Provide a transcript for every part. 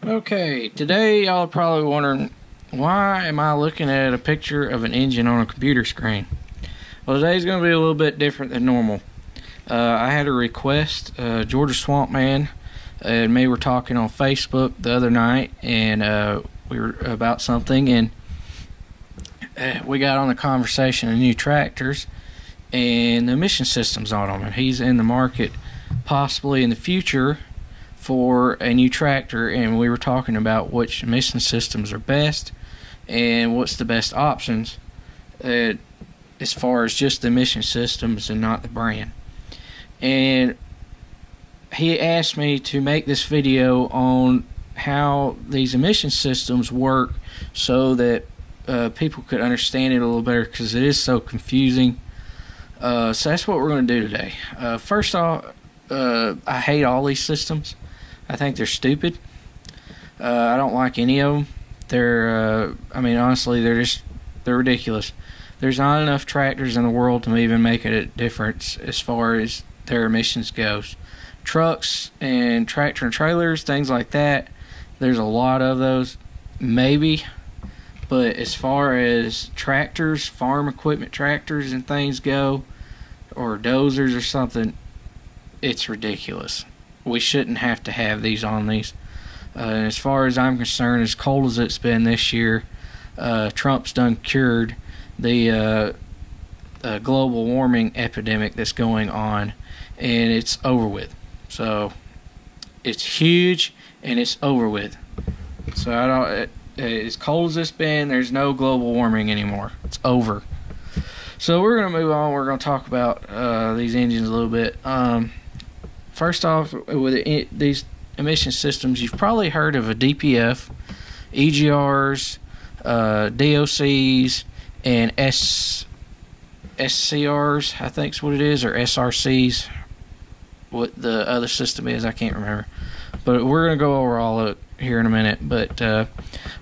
Okay, today y'all are probably wondering, why am I looking at a picture of an engine on a computer screen? Well, today's going to be a little bit different than normal. I had a request. Georgia Swamp Man and me were talking on Facebook the other night, and we were about something, and we got on the conversation of new tractors and the emission systems on them. And he's in the market, possibly in the future, for a new tractor, and we were talking about which emission systems are best and what's the best options as far as just the emission systems and not the brand. And he asked me to make this video on how these emission systems work so that people could understand it a little better, because it is so confusing. So that's what we're going to do today. First off, I hate all these systems. I think they're stupid. I don't like any of them. They're, I mean, honestly, they're ridiculous. There's not enough tractors in the world to even make a difference as far as their emissions goes. Trucks and tractor and trailers, things like that, there's a lot of those, maybe. But as far as tractors, farm equipment tractors and things go, or dozers or something, it's ridiculous. We shouldn't have to have these on these. As far as I'm concerned, as cold as it's been this year, Trump's done cured the global warming epidemic that's going on, and it's over with. So it's huge, and it's over with. So I don't. As cold as it's been, there's no global warming anymore. It's over. So we're gonna move on. We're gonna talk about these engines a little bit. First off, with these emission systems, you've probably heard of a DPF, EGRs, DOCs, and SCRs, I think is what it is, or SRCs. What the other system is, I can't remember. But we're going to go over all of it here in a minute. But a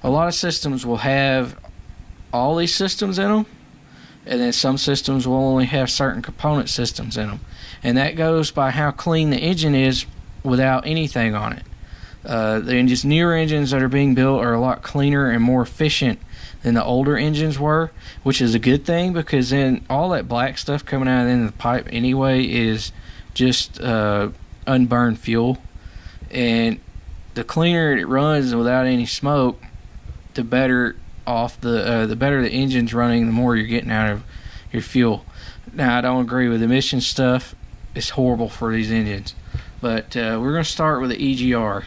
lot of systems will have all these systems in them, and then some systems will only have certain component systems in them. And that goes by how clean the engine is without anything on it. The newer engines that are being built are a lot cleaner and more efficient than the older engines were, which is a good thing, because then all that black stuff coming out of the end of the pipe anyway is just unburned fuel. And the cleaner it runs without any smoke, the better off the better the engine's running, the more you're getting out of your fuel. Now, I don't agree with emission stuff. It's horrible for these engines. But we're going to start with the EGR.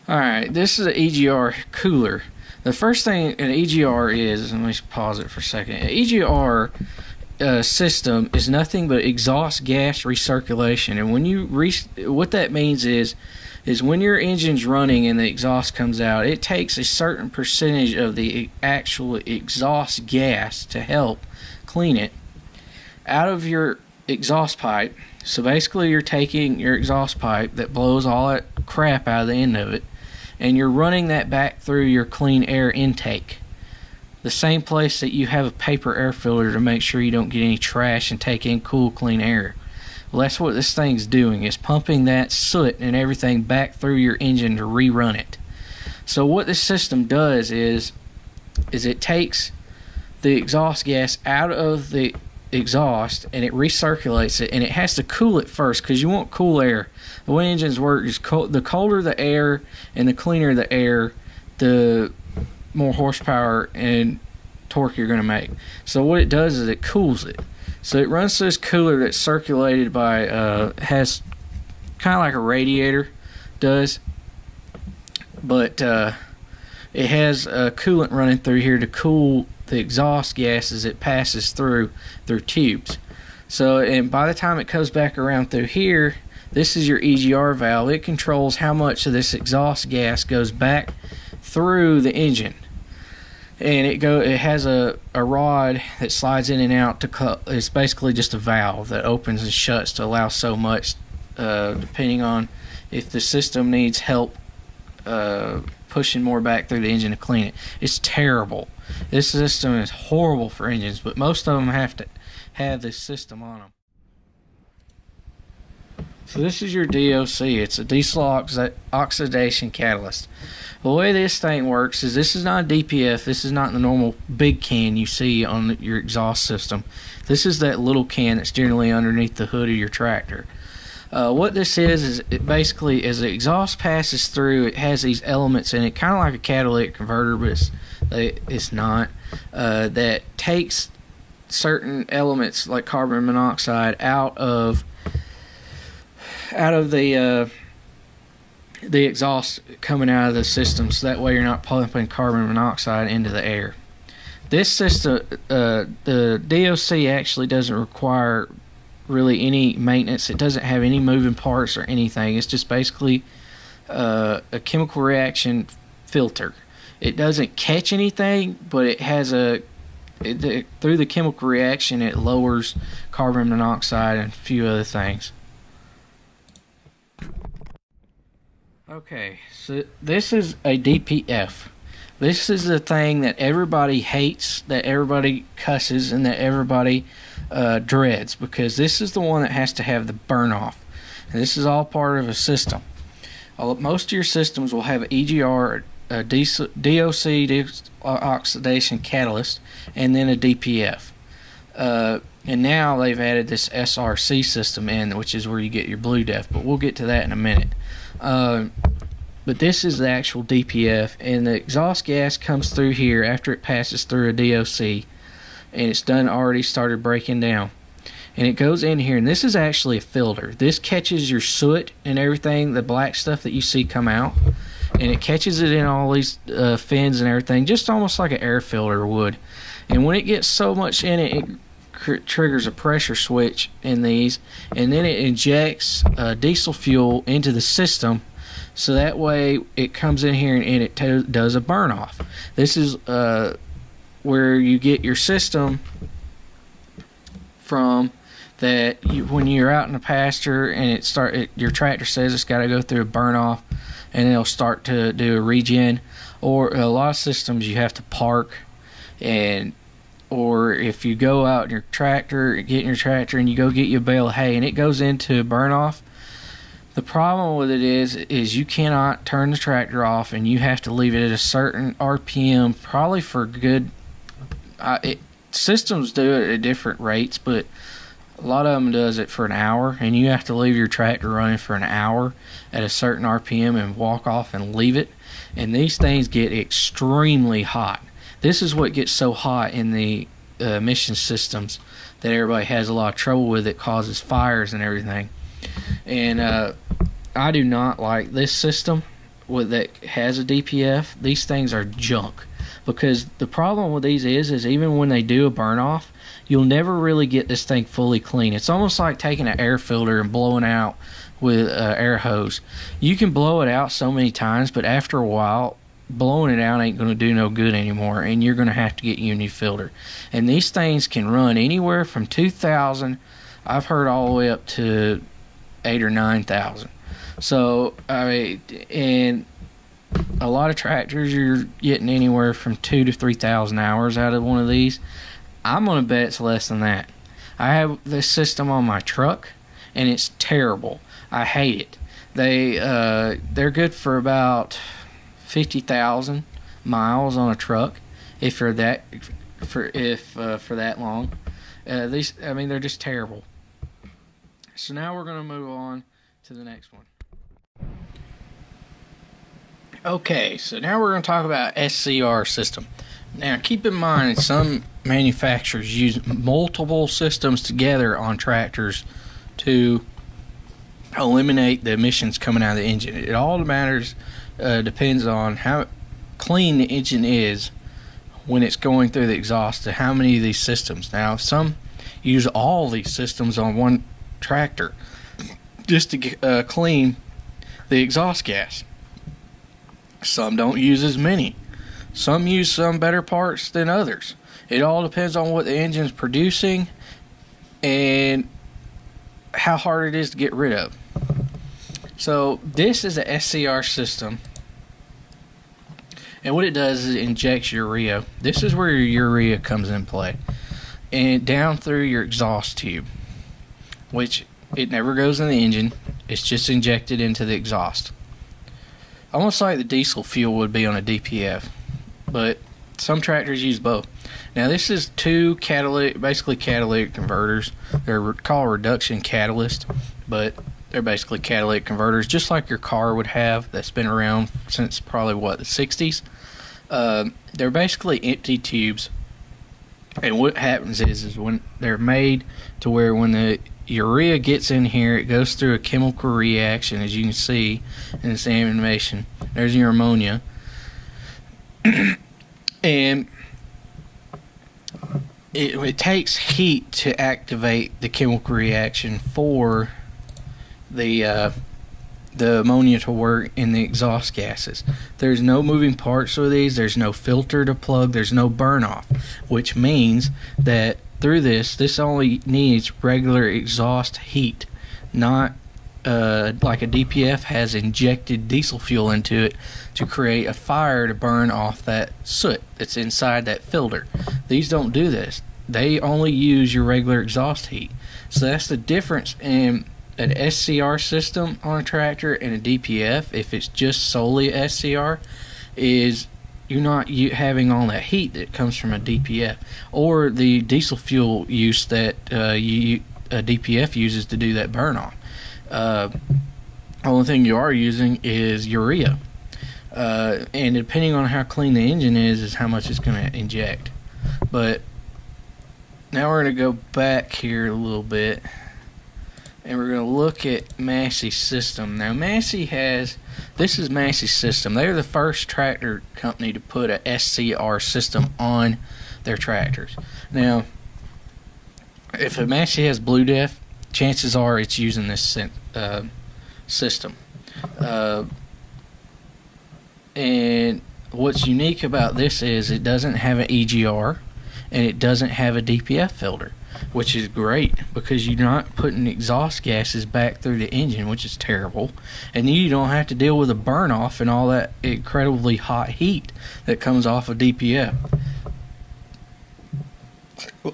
Alright, this is an EGR cooler. The first thing an EGR is, let me pause it for a second. An EGR system is nothing but exhaust gas recirculation. And when you what that means is when your engine's running and the exhaust comes out, it takes a certain percentage of the actual exhaust gas to help clean it out of your exhaust pipe. So basically, you're taking your exhaust pipe that blows all that crap out of the end of it, and you're running that back through your clean air intake, the same place that you have a paper air filter to make sure you don't get any trash and take in cool, clean air. Well, that's what this thing's doing, is pumping that soot and everything back through your engine to rerun it. So what this system does is it takes the exhaust gas out of the exhaust and it recirculates it, and it has to cool it first, because you want cool air. The way engines work is the colder the air and the cleaner the air, the more horsepower and torque you're going to make. So what it does is it cools it. So it runs through this cooler that's circulated by has kind of like a radiator does, but it has a coolant running through here to cool the exhaust gas as it passes through tubes. So, and by the time it comes back around through here, this is your EGR valve. It controls how much of this exhaust gas goes back through the engine. And it has a rod that slides in and out it's basically just a valve that opens and shuts to allow so much, depending on if the system needs help pushing more back through the engine to clean it. It's terrible. This system is horrible for engines, but most of them have to have this system on them. So this is your DOC. It's a diesel oxidation catalyst. The way this thing works is this is not a DPF. This is not the normal big can you see on your exhaust system. This is that little can that's generally underneath the hood of your tractor. What this is it basically, as the exhaust passes through, it has these elements in it, kind of like a catalytic converter, but it's not. That takes certain elements like carbon monoxide out of the exhaust coming out of the system, so that way you're not pumping carbon monoxide into the air. This system, the DOC actually doesn't require really any maintenance. It doesn't have any moving parts or anything. It's just basically a chemical reaction filter. It doesn't catch anything, but it has through the chemical reaction it lowers carbon monoxide and a few other things. Okay, so this is a DPF. This is the thing that everybody hates, that everybody cusses, and that everybody dreads, because this is the one that has to have the burn off. And this is all part of a system. Most of your systems will have an EGR, a DOC, oxidation catalyst, and then a DPF. And now they've added this SRC system in, which is where you get your blue DEF, but we'll get to that in a minute. But this is the actual DPF, and the exhaust gas comes through here after it passes through a DOC, and it's already started breaking down. And it goes in here, and this is actually a filter. This catches your soot and everything, the black stuff that you see come out, and it catches it in all these fins and everything, just almost like an air filter would. And when it gets so much in it, it triggers a pressure switch in these, and then it injects diesel fuel into the system, so that way it comes in here and it does a burn off. This is where you get your system from, that when you're out in the pasture and your tractor says it's got to go through a burn off, and it'll start to do a regen. Or a lot of systems you have to park, or if you go out in your tractor, and you go get your bale of hay and it goes into burn off, the problem with it is you cannot turn the tractor off, and you have to leave it at a certain RPM, probably for good. Systems do it at different rates, but a lot of them does it for an hour, and you have to leave your tractor running for an hour at a certain RPM and walk off and leave it. And these things get extremely hot. This is what gets so hot in the emission systems that everybody has a lot of trouble with. It causes fires and everything. And I do not like this system that has a DPF. These things are junk, because the problem with these is even when they do a burn off, you'll never really get this thing fully clean. It's almost like taking an air filter and blowing out with an air hose. You can blow it out so many times, but after a while, blowing it out ain't going to do no good anymore, and you're going to have to get you a new filter. And these things can run anywhere from 2,000, I've heard, all the way up to 8,000 or 9,000. So and a lot of tractors, you're getting anywhere from 2,000 to 3,000 hours out of one of these. I'm going to bet it's less than that. I have this system on my truck, and it's terrible. I hate it. They're good for about 50,000 miles on a truck, if you're that for that long. They're just terrible. So now we're going to move on to the next one. Okay, so now we're going to talk about SCR system. Now keep in mind, some manufacturers use multiple systems together on tractors to eliminate the emissions coming out of the engine. It all depends on how clean the engine is when it's going through the exhaust, to how many of these systems. Now some use all these systems on one tractor just to clean the exhaust gas. Some don't use as many. Some use some better parts than others. It all depends on what the engine's producing and how hard it is to get rid of. So this is a SCR system, and what it does is it injects urea. This is where your urea comes in play, and down through your exhaust tube, which it never goes in the engine. It's just injected into the exhaust. Almost like the diesel fuel would be on a DPF. But some tractors use both. Now this is two basically catalytic converters. They're called reduction catalyst, but they're basically catalytic converters, just like your car would have, that's been around since probably, the 60s. They're basically empty tubes. And what happens is when they're made to where when the urea gets in here, it goes through a chemical reaction, as you can see in this animation. There's your ammonia. And it takes heat to activate the chemical reaction for the ammonia to work in the exhaust gases. There's no moving parts with these. There's no filter to plug. There's no burn off, which means that through this only needs regular exhaust heat, not like a DPF has injected diesel fuel into it to create a fire to burn off that soot that's inside that filter. These don't do this. They only use your regular exhaust heat. So that's the difference in an SCR system on a tractor and a DPF. If it's just solely SCR, is you're not having all that heat that comes from a DPF or the diesel fuel use that a DPF uses to do that burn off. Only thing you are using is urea, and depending on how clean the engine is how much it's going to inject. But now we're going to go back here a little bit, and we're going to look at Massey's system. Now this is Massey's system. They're the first tractor company to put a SCR system on their tractors. Now, if a Massey has Blue Def, chances are it's using this system. And what's unique about this is it doesn't have an EGR and it doesn't have a DPF filter, which is great because you're not putting exhaust gases back through the engine, which is terrible, and you don't have to deal with a burn off and all that incredibly hot heat that comes off of DPF.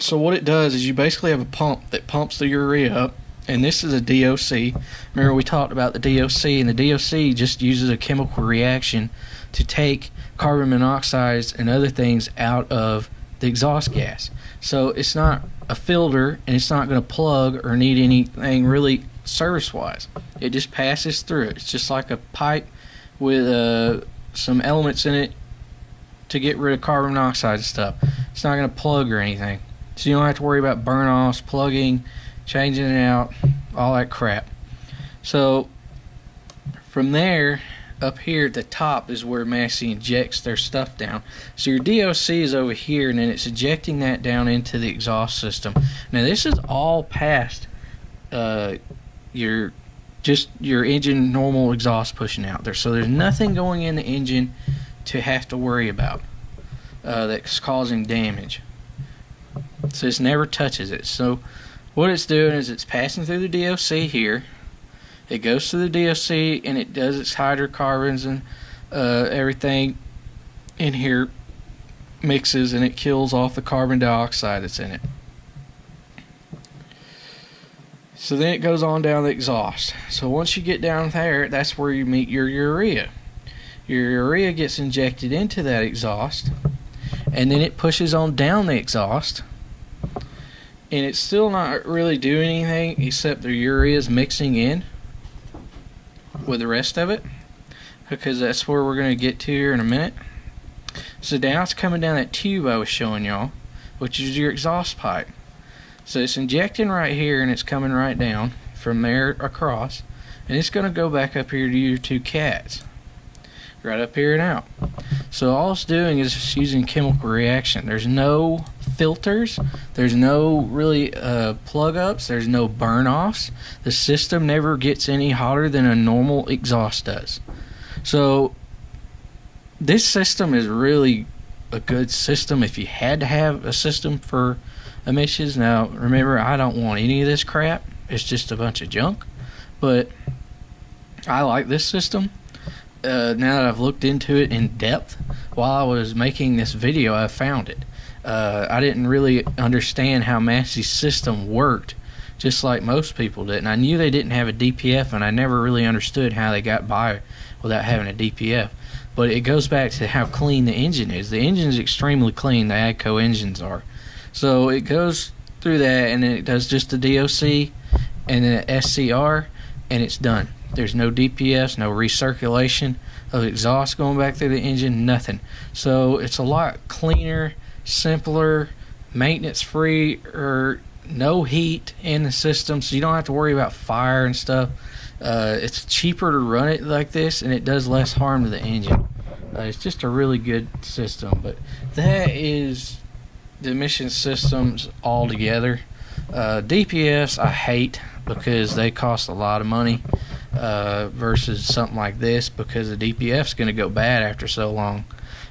So what it does is you basically have a pump that pumps the urea up, and this is a DOC. Remember we talked about the DOC, and the DOC just uses a chemical reaction to take carbon monoxide and other things out of the exhaust gas. So it's not a filter, and it's not going to plug or need anything really service-wise. It just passes through it. It's just like a pipe with some elements in it to get rid of carbon monoxide and stuff. It's not going to plug or anything. So you don't have to worry about burn-offs, plugging, changing it out, all that crap. So from there, up here at the top is where Massey injects their stuff down. So your DOC is over here, and then it's ejecting that down into the exhaust system. Now this is all past your engine normal exhaust pushing out there. So there's nothing going in the engine to have to worry about that's causing damage. So this never touches it. So what it's doing is it's passing through the DOC here. It goes to the DOC and it does its hydrocarbons and everything in here mixes, and it kills off the carbon dioxide that's in it. So then it goes on down the exhaust. So once you get down there, that's where you meet your urea. Your urea gets injected into that exhaust, and then it pushes on down the exhaust, and it's still not really doing anything except the urea is mixing in with the rest of it, because that's where we're going to get to here in a minute. So now it's coming down that tube I was showing y'all, which is your exhaust pipe. So it's injecting right here, and it's coming right down from there across, and it's going to go back up here to your two cats, right up here and out. So all it's doing is just using chemical reaction. There's no filters, there's no really plug ups, there's no burn offs. The system never gets any hotter than a normal exhaust does. So this system is really a good system if you had to have a system for emissions. Now remember, I don't want any of this crap, it's just a bunch of junk, but I like this system. Now that I've looked into it in depth while I was making this video, I found it. I didn't really understand how Massey's system worked just like most people did. And I knew they didn't have a DPF, and I never really understood how they got by without having a DPF. But it goes back to how clean the engine is. The engine is extremely clean, the AGCO engines are. So it goes through that, and then it does just the DOC and then the SCR, and it's done. There's no DPFs, no recirculation of exhaust going back through the engine, nothing. So it's a lot cleaner, simpler, maintenance free, or no heat in the system, so you don't have to worry about fire and stuff. It's cheaper to run it like this, and it does less harm to the engine. It's just a really good system. But that is the emission systems all together. DPFs I hate because they cost a lot of money versus something like this, because the DPF's going to go bad after so long,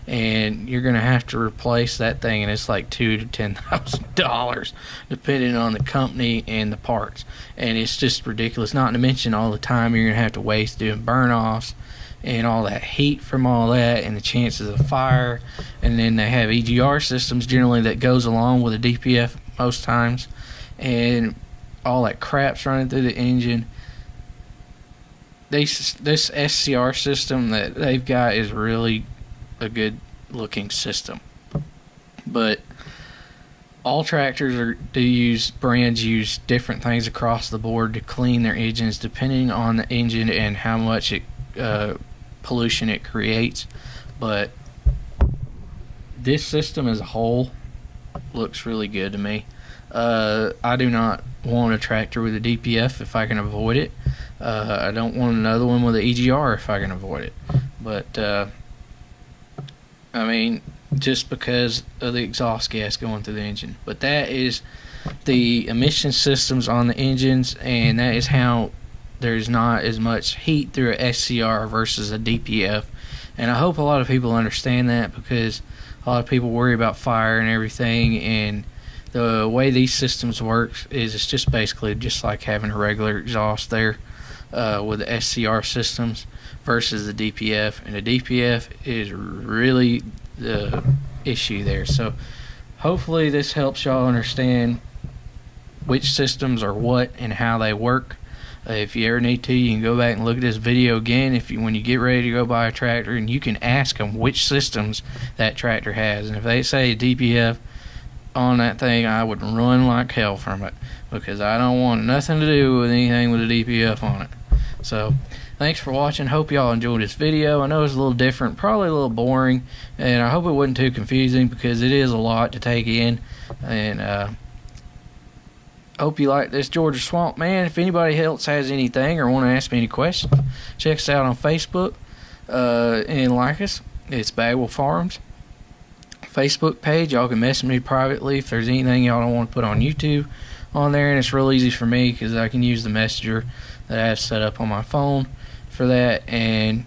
and you're going to have to replace that thing, and it's like $2,000 to $10,000 depending on the company and the parts, and it's just ridiculous. Not to mention all the time you're going to have to waste doing burn-offs and all that heat from all that, and the chances of fire. And then they have EGR systems generally that goes along with a DPF most times, and all that crap's running through the engine. This SCR system that they've got is really a good looking system. But all tractors brands use different things across the board to clean their engines depending on the engine and how much pollution it creates. But this system as a whole looks really good to me. I do not want a tractor with a DPF if I can avoid it. I don't want another one with an EGR if I can avoid it. But I mean, just because of the exhaust gas going through the engine. But that is the emission systems on the engines, and that is how there's not as much heat through a SCR versus a DPF. And I hope a lot of people understand that, because a lot of people worry about fire and everything, and the way these systems work is it's just basically just like having a regular exhaust there with the SCR systems versus the DPF, and the DPF is really the issue there. So hopefully this helps y'all understand which systems are what and how they work. If you ever need to, you can go back and look at this video again when you get ready to go buy a tractor, and you can ask them which systems that tractor has. And if they say DPF on that thing, I would run like hell from it, because I don't want nothing to do with anything with a DPF on it. So thanks for watching. Hope y'all enjoyed this video. I know it's a little different, probably a little boring, and I hope it wasn't too confusing, because it is a lot to take in. And hope you like this Georgia Swamp Man. If anybody else has anything or want to ask me any questions, check us out on Facebook and like us. It's Bagwell Farms Facebook page. Y'all can message me privately if there's anything y'all don't want to put on YouTube on there, and it's real easy for me because I can use the messenger that I have set up on my phone for that. And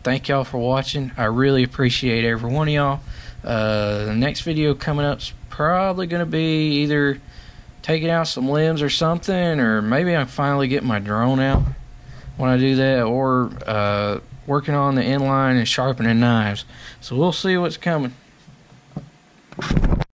thank y'all for watching. I really appreciate every one of y'all. The next video coming up is probably going to be either taking out some limbs or something, or maybe I'm finally getting my drone out when I do that, or working on the inline and sharpening knives. So we'll see what's coming.